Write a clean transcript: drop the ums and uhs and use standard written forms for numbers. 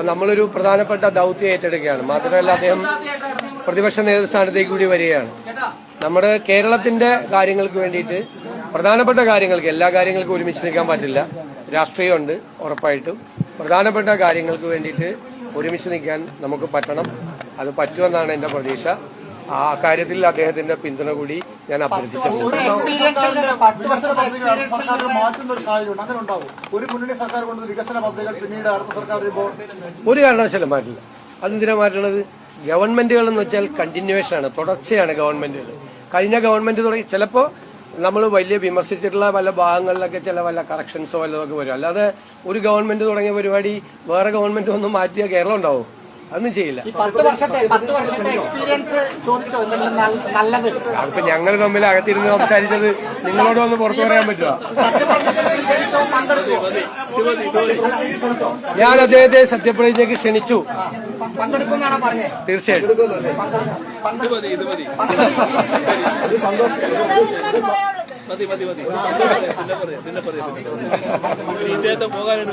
നമ്മളൊരു പ്രധാനപ്പെട്ട ദൌത്യം ഏറ്റെടുക്കുകയാണ്. മാത്രമല്ല അദ്ദേഹം പ്രതിപക്ഷ നേതൃസ്ഥാനത്തേക്ക് കൂടി വരികയാണ്. നമ്മുടെ കേരളത്തിന്റെ കാര്യങ്ങൾക്ക് വേണ്ടിയിട്ട് പ്രധാനപ്പെട്ട കാര്യങ്ങൾക്ക് എല്ലാ കാര്യങ്ങൾക്കും ഒരുമിച്ച് നിൽക്കാൻ പറ്റില്ല. രാഷ്ട്രീയമുണ്ട് ഉറപ്പായിട്ടും. പ്രധാനപ്പെട്ട കാര്യങ്ങൾക്ക് വേണ്ടിയിട്ട് ഒരുമിച്ച് നിൽക്കാൻ നമുക്ക് പറ്റണം. അത് പറ്റുമെന്നാണ് എന്റെ പ്രതീക്ഷ. ആ കാര്യത്തിൽ അദ്ദേഹത്തിന്റെ പിന്തുണ കൂടി ഞാൻ അഭ്യർത്ഥിച്ചിട്ടുണ്ട്. ഒരു കാരണവശാലും മാറ്റില്ല. അതെന്തിനാ മാറ്റുന്നത്? ഗവൺമെന്റുകൾ എന്ന് വെച്ചാൽ കണ്ടിന്യൂവേഷൻ ആണ്, തുടർച്ചയാണ് ഗവൺമെന്റുകൾ. കഴിഞ്ഞ ഗവൺമെന്റ് തുടങ്ങി ചിലപ്പോ നമ്മൾ വലിയ വിമർശിച്ചിട്ടുള്ള പല ഭാഗങ്ങളിലൊക്കെ ചില വല്ല കറക്ഷൻസോ വല്ലതൊക്കെ വരും. അല്ലാതെ ഒരു ഗവൺമെന്റ് തുടങ്ങിയ പരിപാടി വേറെ ഗവൺമെന്റ് ഒന്നും മാറ്റിയ കേരളം ഉണ്ടാവും? അതൊന്നും ചെയ്യില്ല. 10 വർഷത്തെ എക്സ്പീരിയൻസ് ചോദിച്ചോ നല്ലത്? അതിപ്പോ ഞങ്ങൾ തമ്മിൽ അകത്തിരുന്ന് സംസാരിച്ചത് നിങ്ങളോടൊന്ന് പുറത്തു പറയാൻ പറ്റുമോ? ഞാൻ അദ്ദേഹത്തെ സത്യപ്രതിജ്ഞയ്ക്ക് ക്ഷണിച്ചു. പങ്കെടുക്കുമെന്നാണ് പറഞ്ഞത്. തീർച്ചയായിട്ടും. പോകാനാണ്